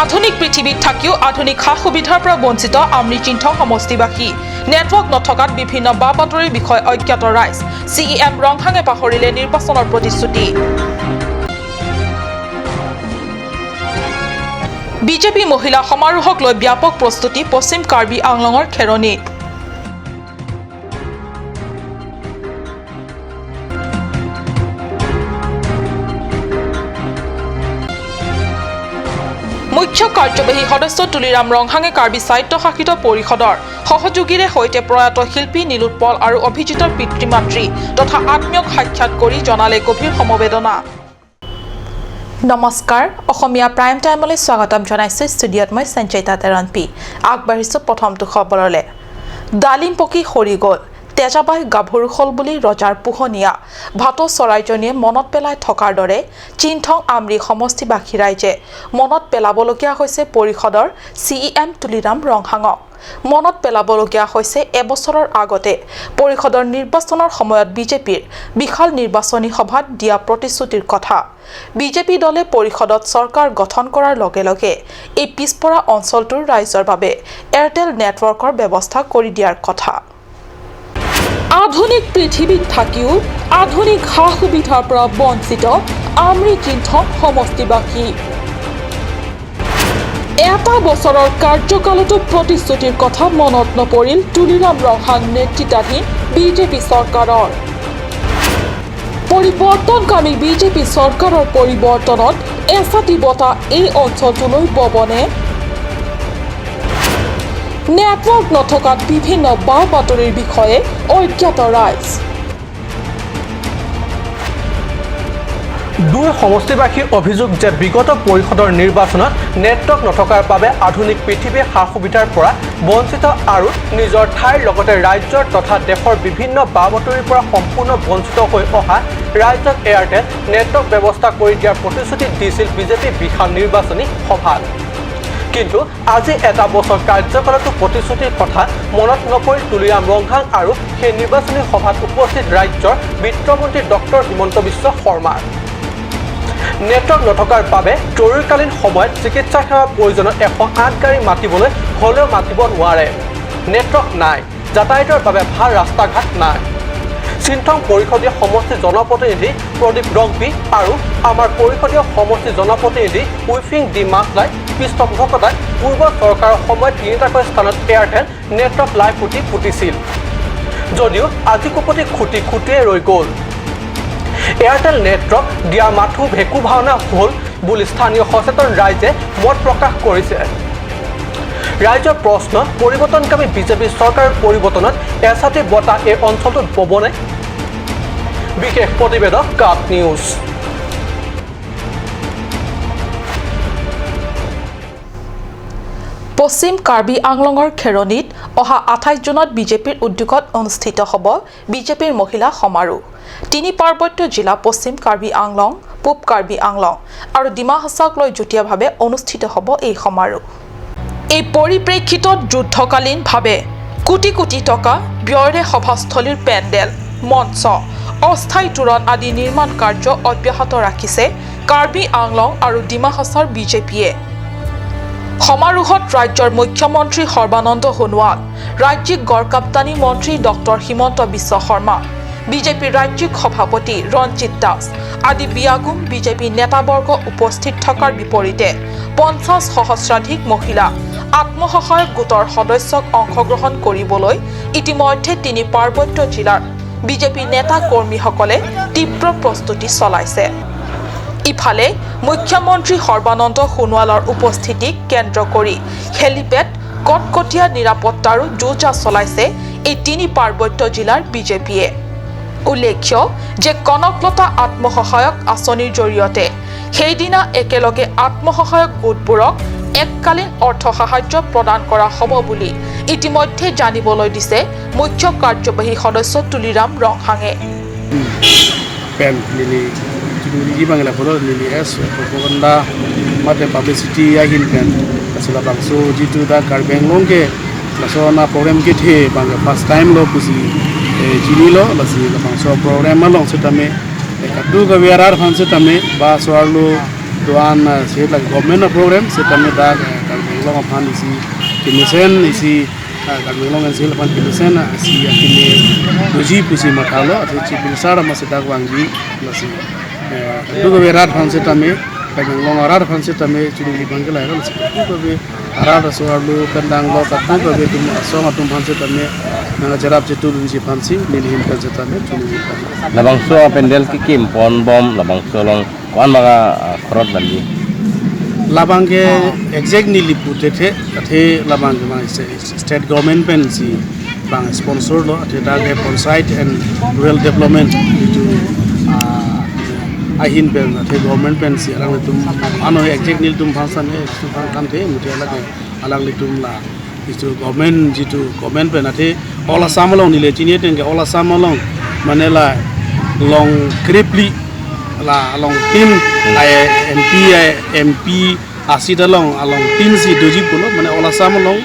আধুনিক পৃথিৱীত থাকিও আধুনিক সা সুবিধাৰ পৰা বঞ্চিত আমৰি চিন্থং সমষ্টিবাসী নেটৱৰ্ক নথকাত বিভিন্ন বা বাতৰিৰ বিষয়ে অজ্ঞাত ৰাইজ CEM ৰংহাঙে পাহৰিলে নিৰ্বাচনৰ প্ৰতিশ্ৰুতি বিজেপি মহিলা সমাৰোহক লৈ ব্যাপক প্ৰস্তুতি পশ্চিম কাৰ্বি আংলঙৰ খেৰণীত মুখ্য কাৰ্যবাহী সদস্য তুলিৰাম ৰংহাঙে কাৰ্বি স্বায়ত্তশাসিত পৰিষদৰ সহযোগীৰে সৈতে প্ৰয়াত শিল্পী নীলোৎপল আৰু অভিজিতৰ পিতৃ-মাতৃ তথা আত্মীয়ক সাক্ষাৎ কৰি জনালে গভীৰ সমবেদনা নমস্কাৰ অসমীয়া প্ৰাইম টাইমলৈ স্বাগতম জনাইছো ষ্টুডিঅত মই সঞ্চয়িতা তেৰণপি আগবাঢ়িছো প্ৰথমটো খবৰলে ডালিম পকি সৰি গ'ল তেজাবাই গাভৰু হল বুলি ৰজাৰ পোহনীয়া ভাটো চৰাইজনীয়ে মনত পেলাই থকাৰ দৰে চিন্থং আমৰি সমষ্টিবাসী ৰাইজে মনত পেলাবলগীয়া হৈছে পৰিষদৰ CEM তুলিৰাম ৰংহাঙক মনত পেলাবলগীয়া হৈছে এবছৰৰ আগতে পৰিষদৰ নিৰ্বাচনৰ সময়ত বিজেপিৰ বিশাল নিৰ্বাচনী সভাত দিয়া প্ৰতিশ্ৰুতিৰ কথা বিজেপি দলে পৰিষদত চৰকাৰ গঠন কৰাৰ লগে লগে এই পিছপৰা অঞ্চলটোৰ ৰাইজৰ বাবে এয়াৰটেল নেটৱৰ্কৰ ব্যৱস্থা কৰি দিয়াৰ কথা আধুনিক পৃথিৱীত থাকিও আধুনিক সা সুবিধাৰ পৰা বঞ্চিত আমৰি চিন্থং সমষ্টিবাসী এটা বছৰৰ কাৰ্যকালতো প্ৰতিশ্ৰুতিৰ কথা মনত নপৰিল তুলিৰাম ৰংহাং নেতৃত্বাধীন বিজেপি চৰকাৰৰ পৰিৱৰ্তনকামী বিজেপি চৰকাৰৰ পৰিৱৰ্তনত এছাতি বঁটা এই অঞ্চলটোলৈ ববনে নেটৱৰ্ক নথকাত বিভিন্ন বা বাতৰিৰ বিষয়ে অজ্ঞাত ৰাইজ দুই সমষ্টিবাসীৰ অভিযোগ যে বিগত পৰিষদৰ নিৰ্বাচনত নেটৱৰ্ক নথকাৰ বাবে আধুনিক পৃথিৱীৰ সা সুবিধাৰ পৰা বঞ্চিত আৰু নিজৰ ঠাইৰ লগতে ৰাজ্যৰ তথা দেশৰ বিভিন্ন বা বাতৰিৰ পৰা সম্পূৰ্ণ বঞ্চিত হৈ অহা ৰাজ্যক এয়াৰটেল নেটৱৰ্ক ব্যৱস্থা কৰি দিয়াৰ প্ৰতিশ্ৰুতি দিছিল বিজেপি বিশাল নিৰ্বাচনী সভাত কিন্তু আজি এটা বছৰ কাৰ্যকালতো প্ৰতিশ্ৰুতিৰ কথা মনত নপৰিল তুলিৰাম ৰংহাং আৰু সেই নিৰ্বাচনী সভাত উপস্থিত ৰাজ্যৰ বিত্তমন্ত্ৰী ডক্টৰ হিমন্ত বিশ্ব শৰ্মাৰ নেটৱৰ্ক নথকাৰ বাবে জৰুৰীকালীন সময়ত চিকিৎসা সেৱাৰ প্ৰয়োজনত 108 গাড়ী মাতিবলৈ হ'লেও মাতিব নোৱাৰে নেটৱৰ্ক নাই যাতায়াতৰ বাবে ভাল ৰাস্তা ঘাট নাই চিন্থং পৰিষদীয় সমষ্টি জনপ্ৰতিনিধি প্ৰদীপ ৰংপি আৰু আমাৰ পৰিষদীয় সমষ্টি জনপ্ৰতিনিধি উইফিং ডি মাছলাই পৃষ্ঠপোষকতাত পূৰ্ব চৰকাৰৰ সময়ত 3টাকৈ স্থানত এয়াৰটেল নেটৱৰ্ক লাইভ খুঁটি পুতিছিল যদিও আজি কোপতি খুঁটিয়ে ৰৈ গ'ল এয়াৰটেল নেটৱৰ্ক দিয়া মাথো ভেকু ভাওনা হ'ল বুলি স্থানীয় সচেতন ৰাইজে মত প্ৰকাশ কৰিছে ৰাজ্যৰ প্ৰশ্ন পৰিৱৰ্তনকামী বিজেপি চৰকাৰৰ পৰিৱৰ্তনত এছাতি বঁটা এই অঞ্চলটোত ববনে বিশেষ প্ৰতিবেদক কাট নিউজ পশ্চিম কাৰ্বি আংলঙৰ খেৰণীত অহা 28 জুনত বিজেপিৰ উদ্যোগত অনুষ্ঠিত হ'ব বিজেপিৰ মহিলা সমাৰোহ তিনি পাৰ্বত্য জিলা পশ্চিম কাৰ্বি আংলং পূব কাৰ্বি আংলং আৰু ডিমা হাছাওক লৈ যুটীয়াভাৱে অনুষ্ঠিত হ'ব এই সমাৰোহ এই পৰিপ্ৰেক্ষিতত যুদ্ধকালীনভাৱে কোটি কোটি টকা ব্যয়েৰে সভাস্থলীৰ পেণ্ডেল মঞ্চ অস্থায়ী তোৰণ আদি নিৰ্মাণ কাৰ্য অব্যাহত ৰাখিছে কাৰ্বি আংলং আৰু ডিমা হাছাওৰ বিজেপিয়ে সমাৰোহত ৰাজ্যৰ মুখ্যমন্ত্ৰী সৰ্বানন্দ সোণোৱাল ৰাজ্যিক গড়কাপ্তানী মন্ত্ৰী ডক্টৰ হিমন্ত বিশ্ব শৰ্মা বিজেপিৰ ৰাজ্যিক সভাপতি ৰঞ্জিত দাস আদি বিয়াগুম বিজেপি নেতাবৰ্গ উপস্থিত থকাৰ বিপৰীতে 50 সহস্ৰাধিক মহিলা আত্মসহায়ক গোটৰ সদস্যক অংশগ্ৰহণ কৰিবলৈ ইতিমধ্যে তিনি পাৰ্বত্য জিলাৰ বিজেপি নেতা কৰ্মীসকলে তীব্ৰ প্ৰস্তুতি চলাইছে ইফালে মুখ্যমন্ত্ৰী সৰ্বানন্দ সোণোৱালৰ উপস্থিতিক কেন্দ্ৰ কৰি হেলিপেড কটকটীয়া নিৰাপত্তাৰো যোজা চলাইছে এই তিনি পাৰ্বত্য জিলাৰ বিজেপিয়ে উল্লেখ্য যে কনকলতা আত্মসহায়ক আঁচনিৰ জৰিয়তে সেইদিনা একেলগে আত্মসহায়ক গোটবোৰক এককালীন অৰ্থ সাহায্য প্ৰদান কৰা হ'ব বুলি ইতিমধ্যে জানিবলৈ দিছে মুখ্য কাৰ্যবাহী সদস্য Tuliram ৰংহাঙে Bangla Polo Lili S propaganda mate publicity yakin kan asala bangso jitu da Karbeng longke laso na program ke the bang first time lo kusi jini lo lasi bangso program long setame kadu gawiarar phanse tame ba soarlo doan sih lagi government program setame dak kalau aphan isi kimisen isi kalau ngomong sih lepas kimisen si yakini doji pusi matalo atau cipil sara masih dak wangi masih itu berat phan setame kalau ngomong arat phan setame curi di bangkel aja masih itu be arat soalu kendang lo katu be tu asong atum phan setame nang jarap cetu si phan si nilihim kan setame curi di bangkel labang so pendel kikim pon bom labang so long wan maga khorot bandi labang ke exactly lipute the labang ke state government pensi bang sponsor lo the ke Foresight and Rural Development itu ahin pen the government pensi alang tum ano exactly tum bhasan he kan the mute alang litum la itu government jitu government pen the ola samalong nile chini ten ke ola samalong manela long kripli la along tin MP asid along tin si doji pulo mane ola sam along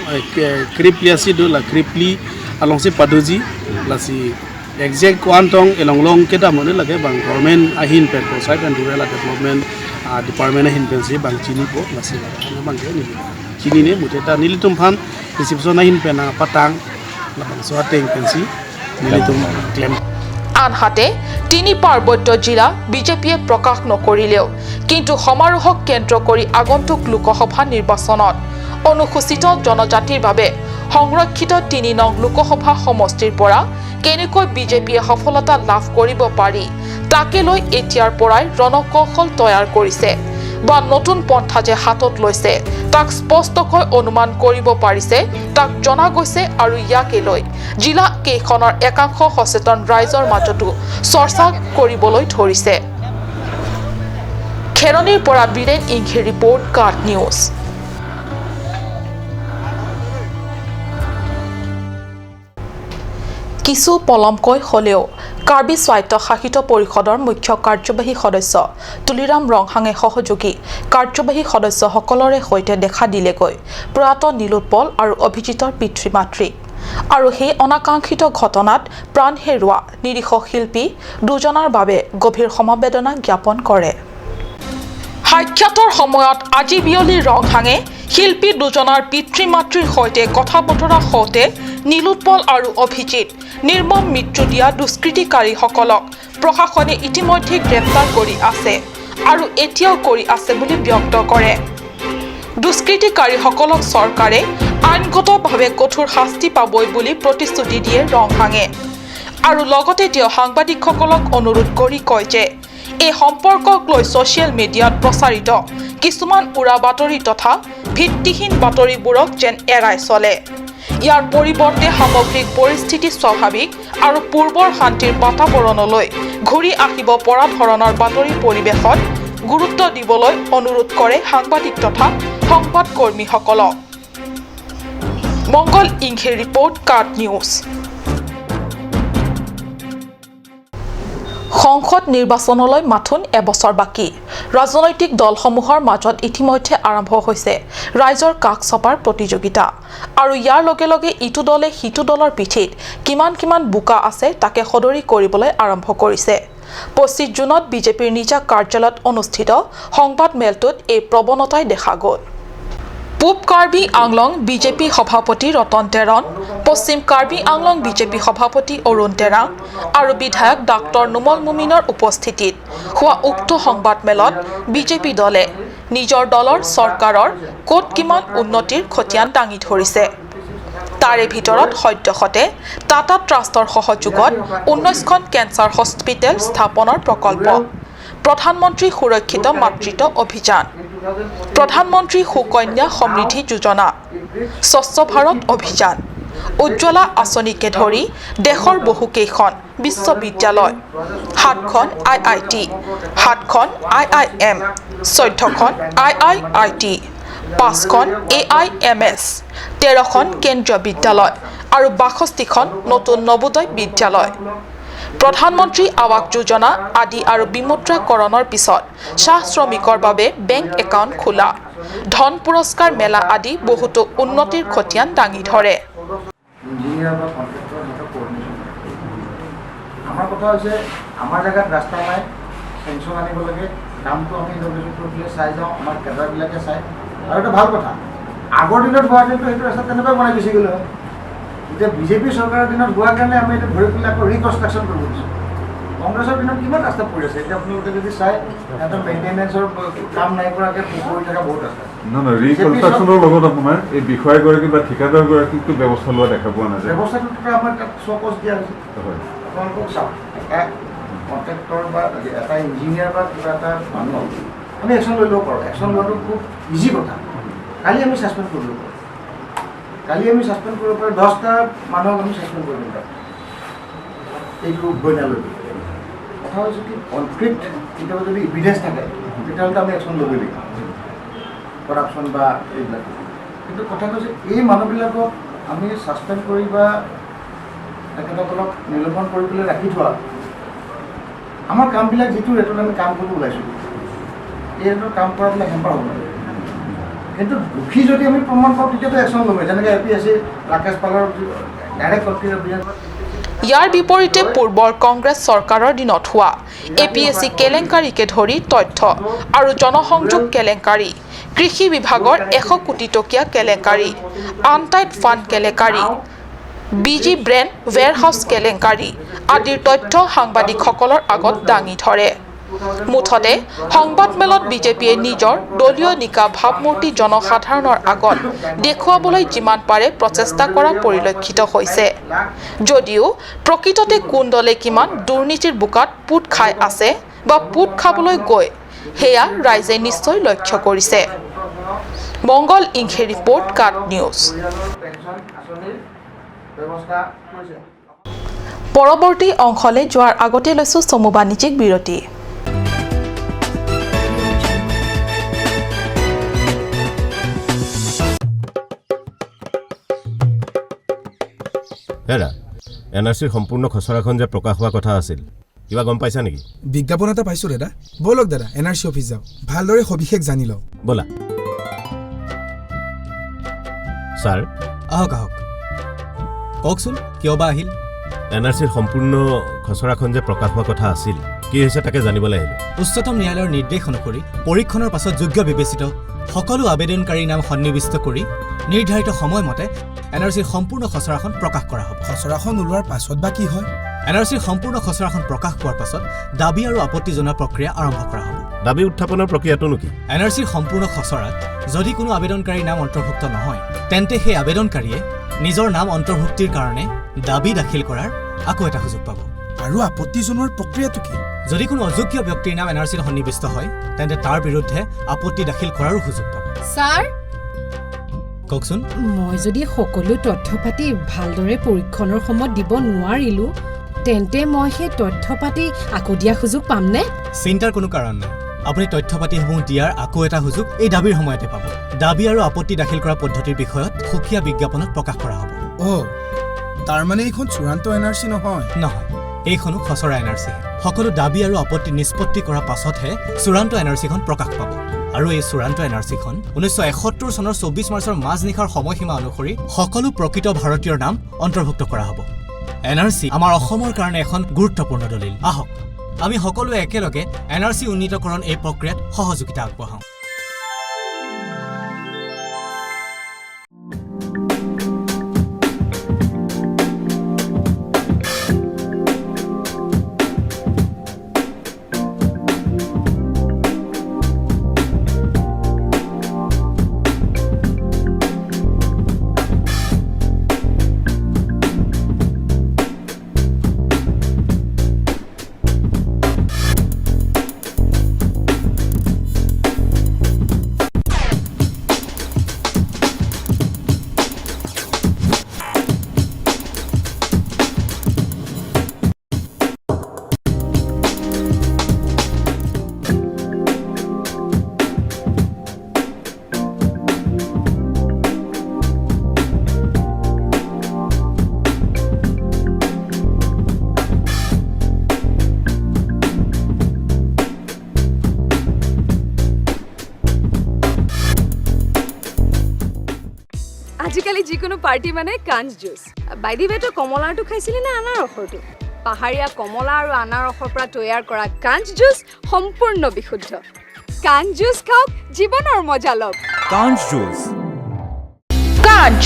kripli asid la kripli along si padoji la si exact quantong along long keda mane lage bang government ahin per Foresight and Rural Development department ahin pen si bang chini po la si bang ni chini ne muteta nilitum phan reception ahin pena patang la bang so ateng pen si nilitum claim আনহাতে তিনি পাৰ্বত্য জিলা বিজেপিয়ে প্ৰকাশ নকৰিলেও কিন্তু সমাৰোহক কেন্দ্ৰ কৰি আগন্তুক লোকসভা নিৰ্বাচনত অনুসূচিত জনজাতিৰ বাবে সংৰক্ষিত ৩ নং লোকসভা সমষ্টিৰ পৰা কেনেকৈ বিজেপিয়ে সফলতা লাভ কৰিব পাৰি তাকে লৈ এতিয়াৰ পৰাই ৰণকৌশল তৈয়াৰ কৰিছে বা নতুন পন্থা যে হাতত লৈছে তাক স্পষ্টকৈ অনুমান কৰিব পাৰিছে তাক জনা গৈছে আৰু ইয়াকে লৈ জিলা কেইখনৰ একাংশ সচেতন ৰাইজৰ মাজতো চৰ্চা কৰিবলৈ ধৰিছে খেৰনিৰ পৰা বীৰেন ইংঘে ৰিপৰ্ট কাট নিউজ কিছু পলমকৈ হলেও কাৰ্বি স্বায়ত্তশাসিত পৰিষদৰ মুখ্য কাৰ্যবাহী সদস্য তুলিৰাম ৰংহাঙে সহযোগী কাৰ্যবাহী সদস্যসকলৰে সৈতে দেখা দিলেগৈ প্ৰয়াত নীলোৎপল আৰু অভিজিতৰ পিতৃ মাতৃ আৰু সেই অনাকাংক্ষিত ঘটনাত প্ৰাণ হেৰুৱা নিৰীহ শিল্পী দুজনৰ বাবে গভীৰ সমবেদনা জ্ঞাপন কৰে সাক্ষাতৰ সময়ত আজি বিয়লি ৰংহাঙে শিল্পী দুজনৰ পিতৃ মাতৃৰ সৈতে কথা বতৰা হওঁতে নীলোৎপল আৰু অভিজিত নিৰ্মম মৃত্যু দিয়া দুষ্কৃতিকাৰীসকলক প্ৰশাসনে ইতিমধ্যে গ্ৰেপ্তাৰ কৰি আছে আৰু এতিয়াও কৰি আছে বুলি ব্যক্ত কৰে দুষ্কৃতিকাৰীসকলক চৰকাৰে আইনগতভাৱে কঠোৰ শাস্তি পাবই বুলি প্ৰতিশ্ৰুতি দিয়ে ৰংহাঙে আৰু লগতে তেওঁ সাংবাদিকসকলক অনুৰোধ কৰি কয় যে এই সম্পৰ্কক লৈ ছ'চিয়েল মিডিয়াত প্ৰচাৰিত কিছুমান উৰা বাতৰি তথা ভিত্তিহীন বাতৰিবোৰক যেন এৰাই চলে ইয়াৰ পৰিৱৰ্তে সামগ্ৰিক পৰিস্থিতি স্বাভাৱিক আৰু পূৰ্বৰ শান্তিৰ বাতাবৰণলৈ ঘূৰি আহিব পৰা ধৰণৰ বাতৰি পৰিৱেশত গুৰুত্ব দিবলৈ অনুৰোধ কৰে সাংবাদিক তথা সংবাদকৰ্মীসকলক মংগল ইংঘে ৰিপৰ্ট কাট নিউজ সংসদ নিৰ্বাচনলৈ মাথোন এবছৰ বাকী ৰাজনৈতিক দলসমূহৰ মাজত ইতিমধ্যে আৰম্ভ হৈছে ৰাইজৰ কাষ চপাৰ প্ৰতিযোগিতা আৰু ইয়াৰ লগে লগে ইটো দলে হিটো দলৰ পিঠিত কিমান বোকা আছে তাকে সদৰি কৰিবলৈ আৰম্ভ কৰিছে 25 জুনত বিজেপিৰ নিজা কাৰ্যালয়ত অনুষ্ঠিত সংবাদ মেলটোত এই প্ৰৱণতাই দেখা গ'ল পূব কাৰ্বি আংলং বিজেপি সভাপতি ৰতন টেৰণ পশ্চিম কাৰ্বি আংলং বিজেপি সভাপতি অৰুণ টেৰাং আৰু বিধায়ক ডাক্তৰ নুমল মুমিনৰ উপস্থিতিত হোৱা উক্ত সংবাদ মেলত বিজেপি দলে নিজৰ দলৰ চৰকাৰৰ ক'ত কিমান উন্নতিৰ খতিয়ান দাঙি ধৰিছে তাৰে ভিতৰত সদ্যহতে টাটা ট্ৰাষ্টৰ সহযোগত 19খন কেঞ্চাৰ হস্পিটেল স্থাপনৰ প্ৰকল্প প্ৰধানমন্ত্ৰী সুৰক্ষিত মাতৃত্ব অভিযান প্ৰধানমন্ত্ৰী সুকন্যা সমৃদ্ধি যোজনা স্বচ্ছ ভাৰত অভিযান উজ্জ্বলা আঁচনিকে ধৰি দেশৰ বহুকেইখন বিশ্ববিদ্যালয় 7খন IIT 7খন IIM 14খন IIIT 5খন AIMS 13খন কেন্দ্ৰীয় বিদ্যালয় আৰু 62খন নতুন নবোদয় বিদ্যালয় প্ৰধানমন্ত্ৰী আৱাস যোজনা আদি আৰু বিমুদ্ৰাকৰণৰ পিছত চাহ শ্ৰমিকৰ বাবে বেংক একাউণ্ট খোলা ধন পুৰস্কাৰ মেলা আদি বহুতো উন্নতিৰ খতিয়ান দাঙি ধৰে আমাৰ কথা হৈছে আমাৰ জায়গাত ৰাস্তা নাই পেঞ্চন আনিব লাগে কামটো আমি ইনগ্ৰেশ্যন কৰি চাই যাওঁ আমাৰ কেডাৰবিলাকে চাই আৰু এটা ভাল কথা আগৰ দিনত গুৱাহাটীতো সেইটো ৰাস্তা তেনেকৈ বনাই গুচি গ'লে হয় এতিয়া বিজেপি চৰকাৰৰ দিনত হোৱাৰ কাৰণে আমি এতিয়া ধৰি পেলাই আকৌ ৰিকনষ্ট্ৰাকশ্যন কৰিব দিছোঁ কংগ্ৰেছৰ দিনত কিমান ৰাস্তা পৰি আছে এতিয়া আপোনালোকে যদি চাই সিহঁতৰ মেইনটেনেঞ্চৰ কাম নাই কৰাকৈ পৰি থকা বহুত আছে নহয় ৰিকনষ্ট্ৰাকশ্যনৰ লগত আপোনাৰ এই বিষয়াগৰাকী বা ঠিকাদাৰগৰাকীকতো ব্যৱস্থা লোৱা দেখা পোৱা নাযায় ব্যৱস্থাটোতো আমাৰ তাত চকচ দিয়া হৈছে আপোনালোকক চাওক এটা কণ্ট্ৰেক্টৰ বা এটা ইঞ্জিনিয়াৰ বা কিবা এটা মানুহ আমি একশ্যন লৈ ল'ব পাৰোঁ একশ্যন লোৱাটো খুব ইজি কথা কালি আমি ছাছপেণ্ড কৰিব পাৰোঁ কালি আমি ছাছপেণ্ড কৰিব পাৰোঁ 10টা মানুহক আমি ছাছপেণ্ড কৰিব পাৰোঁ এইটো গইনা লৈ কথা হৈছে কি কনক্ৰিট কেতিয়াবা যদি ইভিডেঞ্চ থাকে তেতিয়াহ'লে আমি একশ্যন ল'বই লাগিব কৰাপশ্যন বা এইবিলাক কিন্তু কথা কৈছে এই মানুহবিলাকক আমি ছাছপেণ্ড কৰি বা তেখেতসকলক নিলম্বন কৰি পেলাই ৰাখি থোৱা আমাৰ কামবিলাক যিটো ৰেটত আমি কাম কৰিব ওলাইছোঁ এই ৰেটত কাম কৰাবিলাক হেম্পাৰ হ'ব লাগে কিন্তু দোষী যদি আমি প্ৰমাণ পাওঁ তেতিয়াতো একশ্যন ল'বই যেনেকৈ APSC ৰাকেশ পালৰ ডাইৰেক্ট কনক্ৰিট অভিযান ইয়াৰ বিপৰীতে পূৰ্বৰ কংগ্ৰেছ চৰকাৰৰ দিনত হোৱা APSC কেলেংকাৰীকে ধৰি তথ্য আৰু জনসংযোগ কেলেংকাৰী কৃষি বিভাগৰ 100 কোটি টকীয়া কেলেংকাৰী আনটাইড ফাণ্ড কেলেংকাৰী BG ব্ৰেণ্ড ৱেৰহাউচ কেলেংকাৰী আদিৰ তথ্য সাংবাদিকসকলৰ আগত দাঙি ধৰে মুঠতে সংবাদমেলত বিজেপিয়ে নিজৰ দলীয় নিকা ভাৱমূৰ্তি জনসাধাৰণৰ আগত দেখুৱাবলৈ যিমান পাৰে প্ৰচেষ্টা কৰা পৰিলক্ষিত হৈছে যদিও প্ৰকৃততে কোন দলে কিমান দুৰ্নীতিৰ বোকাত পুত খাই আছে বা পুত খাবলৈ গৈ সেয়া ৰাইজে নিশ্চয় লক্ষ্য কৰিছে মংগল ইংঘে ৰিপৰ্ট কাট নিউজ পৰৱৰ্তী অংশলৈ যোৱাৰ আগতে লৈছোঁ চমু বাণিজ্যিক বিৰতি হেৰা NRCৰ সম্পূৰ্ণ খচৰাখন যে প্ৰকাশ হোৱা কথা আছিল কিবা গম পাইছা নেকি বিজ্ঞাপন এটা পাইছোঁ দাদা বলক দাদা NRC অফিচ যাওঁ ভালদৰে সবিশেষ জানি লওঁ ব'লা ছাৰ আহক আহক কওকচোন কিয় বা আহিল NRCৰ সম্পূৰ্ণ খচৰাখন যে প্ৰকাশ হোৱা কথা আছিল কি হৈছে তাকে জানিবলৈ আহিলোঁ উচ্চতম ন্যায়ালয়ৰ নিৰ্দেশ অনুসৰি পৰীক্ষণৰ পাছত যোগ্য বিবেচিত সকলো আবেদনকাৰীৰ নাম সন্নিৱিষ্ট কৰি নিৰ্ধাৰিত সময়মতে NRCৰ সম্পূৰ্ণ খচৰাখন প্ৰকাশ কৰা হ'ব খচৰাখন ওলোৱাৰ পাছত বা কি হয় NRCৰ সম্পূৰ্ণ খচৰাখন প্ৰকাশ পোৱাৰ পাছত দাবী আৰু আপত্তি জনোৱাৰ প্ৰক্ৰিয়া আৰম্ভ কৰা হ'ব দাবী উত্থাপনৰ প্ৰক্ৰিয়াটো কি NRCৰ সম্পূৰ্ণ খচৰাত যদি কোনো আবেদনকাৰীৰ নাম অন্তৰ্ভুক্ত নহয় তেন্তে সেই আবেদনকাৰীয়ে নিজৰ নাম অন্তৰ্ভুক্তিৰ কাৰণে দাবী দাখিল কৰাৰ আকৌ এটা সুযোগ পাব আৰু আপত্তি জনোৱাৰ প্ৰক্ৰিয়াটো কি যদি কোনো অযোগ্য ব্যক্তিৰ নাম NRCৰ সন্নিৱিষ্ট হয় তেন্তে তাৰ বিৰুদ্ধে আপত্তি দাখিল কৰাৰো সুযোগ পাব স্যাৰ কওকচোন মই যদি সকলো তথ্য পাতি ভালদৰে পৰীক্ষণৰ সময়ত দিব নোৱাৰিলো তেন্তে মই সেই তথ্য পাতি আকৌ দিয়া সুযোগ পামনে চিন্তাৰ কোনো কাৰণ নাই আপুনি তথ্য পাতিসমূহ দিয়াৰ আকৌ এটা সুযোগ এই দাবীৰ সময়তে পাব দাবী আৰু আপত্তি দাখিল কৰা পদ্ধতিৰ বিষয়ত সুকীয়া বিজ্ঞাপনত প্ৰকাশ কৰা হ'ব তাৰ মানে এইখন চূড়ান্ত NRC নহয় নহয় এইখনো খচৰা NRC সকলো দাবী আৰু আপত্তি নিষ্পত্তি কৰাৰ পাছতহে চূড়ান্ত NRCখন প্ৰকাশ পাব আৰু এই চূড়ান্ত NRCখন 1971 চনৰ 24 মাৰ্চৰ মাজনিশাৰ সময়সীমা অনুসৰি সকলো প্ৰকৃত ভাৰতীয়ৰ নাম অন্তৰ্ভুক্ত কৰা হ'ব NRC আমাৰ অসমৰ কাৰণে এখন গুৰুত্বপূৰ্ণ দলিল আহক আমি সকলোৱে একেলগে NRC উন্নীতকৰণ এই প্ৰক্ৰিয়াত সহযোগিতা আগবঢ়াওঁ আজিকালি যিকোনো পাৰ্টি মানে কাঞ্জ জুচ বাই দি ৱে তই কমলাৰটো খাইছিলি নে আনাৰসৰটো পাহাৰীয়া কমলা আৰু আনাৰসৰ পৰা তৈয়াৰ কৰা কাঞ্চ জুচ সম্পূৰ্ণ বিশুদ্ধ। কাঞ্চ জুচ খাওক, জীৱনৰ মজা লওক। কাঞ্চ জুচ কাঞ্চ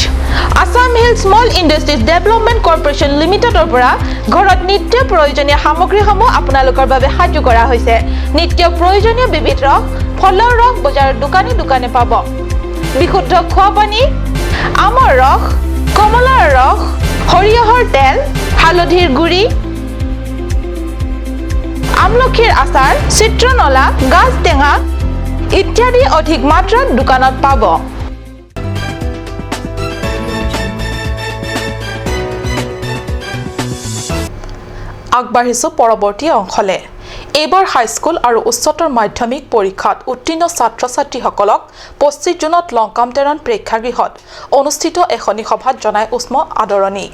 Assam Hill Small Industries Development Corporation লিমিটেডৰ পৰা ঘৰত নিত্য প্ৰয়োজনীয় সামগ্ৰীসমূহ আপোনালোকৰ বাবে সাজু কৰা হৈছে। নিত্য প্ৰয়োজনীয় বিবিধ ৰস, ফলৰ ৰস বজাৰৰ দোকানে দোকানে পাব। বিশুদ্ধ খোৱা পানী, আমৰ ৰস, কমলাৰ ৰস, সৰিয়হৰ তেল, হালধিৰ গুড়ি, আমলখিৰ আচাৰ, চিত্ৰনলা, গাজ টেঙা ইত্যাদি অধিক মাত্ৰাত দোকানত পাব। আগবাঢ়িছো পৰৱৰ্তী অংশলে। এইবাৰ হাইস্কুল আৰু উচ্চতৰ মাধ্যমিক পৰীক্ষাত উত্তীৰ্ণ ছাত্ৰ ছাত্ৰীসকলক 25 জুনত লংকামতেৰণ প্ৰেক্ষাগৃহত অনুষ্ঠিত এখনি সভাত জনাই উষ্ম আদৰণি।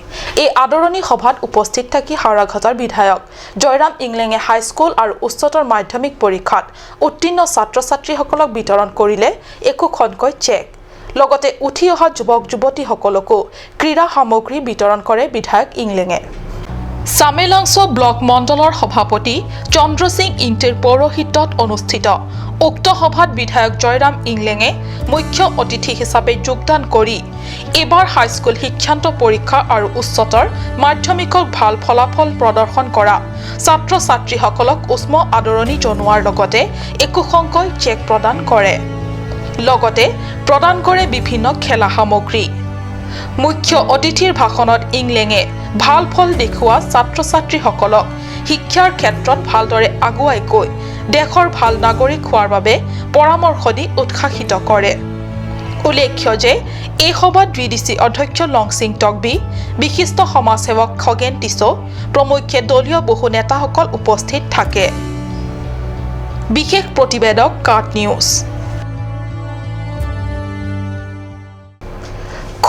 এই আদৰণি সভাত উপস্থিত থাকি হাওৰাঘাটৰ বিধায়ক জয়ৰাম ইংলেঙে হাইস্কুল আৰু উচ্চতৰ মাধ্যমিক পৰীক্ষাত উত্তীৰ্ণ ছাত্ৰ ছাত্ৰীসকলক বিতৰণ কৰিলে একোখনকৈ চেক। লগতে উঠি অহা যুৱক যুৱতীসকলকো ক্ৰীড়া সামগ্ৰী বিতৰণ কৰে বিধায়ক ইংলেঙে। চামেলাংছ ব্লক মণ্ডলৰ সভাপতি চন্দ্ৰ সিং ইণ্টিৰ পৌৰোহিত্যত অনুষ্ঠিত উক্ত সভাত বিধায়ক জয়ৰাম ইংলেঙে মুখ্য অতিথি হিচাপে যোগদান কৰি এইবাৰ হাইস্কুল শিক্ষান্ত পৰীক্ষা আৰু উচ্চতৰ মাধ্যমিকক ভাল ফলাফল প্ৰদৰ্শন কৰা ছাত্ৰ ছাত্ৰীসকলক উষ্ম আদৰণি জনোৱাৰ লগতে একোখনকৈ চেক প্ৰদান কৰে। লগতে প্ৰদান কৰে বিভিন্ন খেলা সামগ্ৰী। মুখ্য অতিথিৰ ভাষণত ইংলেঙে ভাল ফল দেখুওৱা ছাত্ৰ ছাত্ৰীসকলক শিক্ষাৰ ক্ষেত্ৰত ভালদৰে আগুৱাই গৈ দেশৰ ভাল নাগৰিক হোৱাৰ বাবে পৰামৰ্শ দি উৎসাহিত কৰে। উল্লেখ্য যে এই সভাত VDC অধ্যক্ষ লংচিং টকবি, বিশিষ্ট সমাজসেৱক খগেন টিছো প্ৰমুখ্যে দলীয় বহু নেতাসকল উপস্থিত থাকে। বিশেষ প্ৰতিবেদক কাট নিউজ।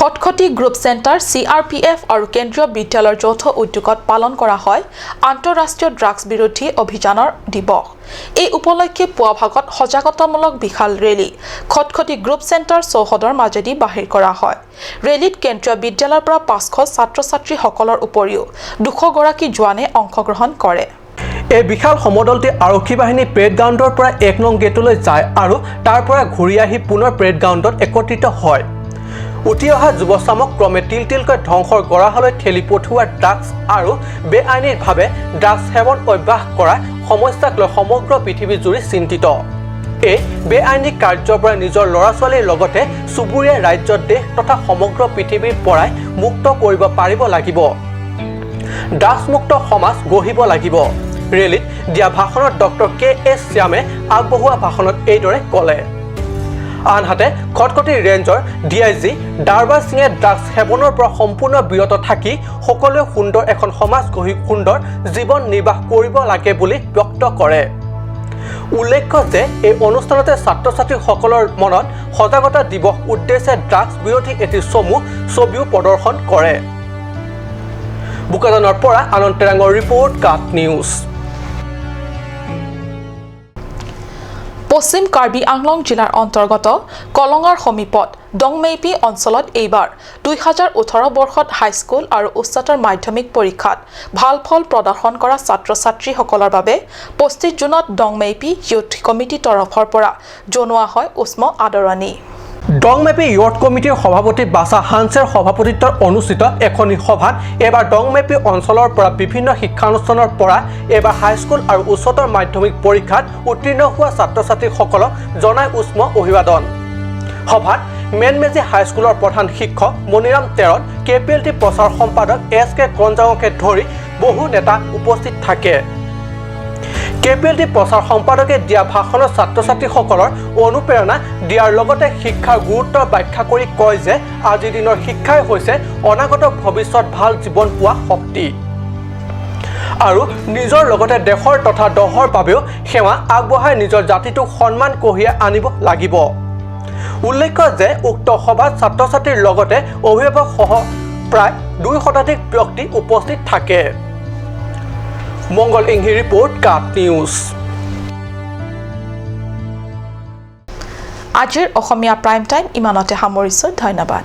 খটখটি গ্ৰুপ চেণ্টাৰ CRPF আৰু কেন্দ্ৰীয় বিদ্যালয়ৰ যৌথ উদ্যোগত পালন কৰা হয় আন্তঃৰাষ্ট্ৰীয় ড্ৰাগছ বিৰোধী অভিযানৰ দিৱস। এই উপলক্ষে পুৱা ভাগত সজাগতামূলক বিশাল ৰেলী খটখটি গ্ৰুপ চেণ্টাৰ চৌহদৰ মাজেদি বাহিৰ কৰা হয়। ৰেলীত কেন্দ্ৰীয় বিদ্যালয়ৰ পৰা 500 ছাত্ৰ ছাত্ৰীসকলৰ উপৰিও 200 গৰাকী জোৱানে অংশগ্ৰহণ কৰে। এই বিশাল সমদলটি আৰক্ষী বাহিনী পেৰেড গ্ৰাউণ্ডৰ পৰা 1 নং গেটলৈ যায় আৰু তাৰ পৰা ঘূৰি আহি পুনৰ পেৰেড গ্ৰাউণ্ডত একত্ৰিত হয়। উঠি অহা যুৱচামক ক্ৰমে তিলকৈ ধ্বংসৰ গৰাহলৈ ঠেলি পঠোৱা ড্ৰাগছ আৰু বেআইনীভাৱে ড্ৰাগছ সেৱন অভ্যাস কৰা সমস্যাক লৈ সমগ্ৰ পৃথিৱী জুৰি চিন্তিত। এই বেআইনী কাৰ্যৰ পৰা নিজৰ ল'ৰা ছোৱালীৰ লগতে চুবুৰীয়া ৰাজ্য দেশ তথা সমগ্ৰ পৃথিৱীৰ পৰাই মুক্ত কৰিব পাৰিব লাগিব। ড্ৰাগছমুক্ত সমাজ গঢ়িব লাগিব। ৰেলীত দিয়া ভাষণত ডক্টৰ KS শ্যামে আগবঢ়োৱা ভাষণত এইদৰে ক'লে। আনহাতে খটখটি ৰেঞ্জৰ DIG দাৰবাৰ সিঙে ড্ৰাগছ সেৱনৰ পৰা সম্পূৰ্ণ বিৰত থাকি সকলোৱে সুন্দৰ এখন সমাজ গঢ়ি সুন্দৰ জীৱন নিৰ্বাহ কৰিব লাগে বুলি ব্যক্ত কৰে। উল্লেখ্য যে এই অনুষ্ঠানতে ছাত্ৰ ছাত্ৰীসকলৰ মনত সজাগতা দিৱস উদ্দেশ্যে ড্ৰাগছ বিৰোধী এটি ছবিও প্ৰদৰ্শন কৰে। বোকাজানৰ পৰা আনন্দ টেৰাঙৰ ৰিপৰ্ট, কাট নিউজ। পশ্চিম কাৰ্বি আংলং জিলাৰ অন্তৰ্গত কলঙৰ সমীপত ডংমেইপি অঞ্চলত এইবাৰ 2018 বৰ্ষত হাইস্কুল আৰু উচ্চতৰ মাধ্যমিক পৰীক্ষাত ভাল ফল প্ৰদৰ্শন কৰা ছাত্ৰ ছাত্ৰীসকলৰ বাবে 25 জুনত ডংমেইপি ইউথ কমিটিৰ তৰফৰ পৰা জনোৱা হয় উষ্ম আদৰণি। ডংমেপি ইয়ৰ্থ কমিটিৰ সভাপতি বাছা হানছেৰ সভাপতিত্বত অনুষ্ঠিত এখনি সভাত এবাৰ ডংমেপি অঞ্চলৰ পৰা বিভিন্ন শিক্ষানুষ্ঠানৰ পৰা এবাৰ হাইস্কুল আৰু উচ্চতৰ মাধ্যমিক পৰীক্ষাত উত্তীৰ্ণ হোৱা ছাত্ৰ ছাত্ৰীসকলক জনাই উষ্ম অভিবাদন। সভাত মেনমেজি হাইস্কুলৰ প্ৰধান শিক্ষক মণিৰাম তেৰণ, KPLT প্ৰচাৰ সম্পাদক SK কঞ্জাঙকে ধৰি বহু নেতা উপস্থিত থাকে। KPLT প্ৰচাৰ সম্পাদকে দিয়া ভাষণত ছাত্ৰ ছাত্ৰীসকলৰ অনুপ্ৰেৰণা দিয়াৰ লগতে শিক্ষাৰ গুৰুত্ব ব্যাখ্যা কৰি কয় যে আজিৰ দিনৰ শিক্ষাই হৈছে অনাগত ভৱিষ্যত ভাল জীৱন পোৱা শক্তি আৰু নিজৰ লগতে দেশৰ তথা দহৰ বাবেও সেৱা আগবঢ়াই নিজৰ জাতিটোক সন্মান কঢ়িয়াই আনিব লাগিব। উল্লেখ্য যে উক্ত সভাত ছাত্ৰ ছাত্ৰীৰ লগতে অভিভাৱক সহ প্ৰায় 2 শতাধিক ব্যক্তি উপস্থিত থাকে। মংগল ইংহি ৰিপৰ্ট, কাট নিউজ। আজিৰ অসমীয়া প্ৰাইম টাইম ইমানতে সামৰিছোঁ। ধন্যবাদ।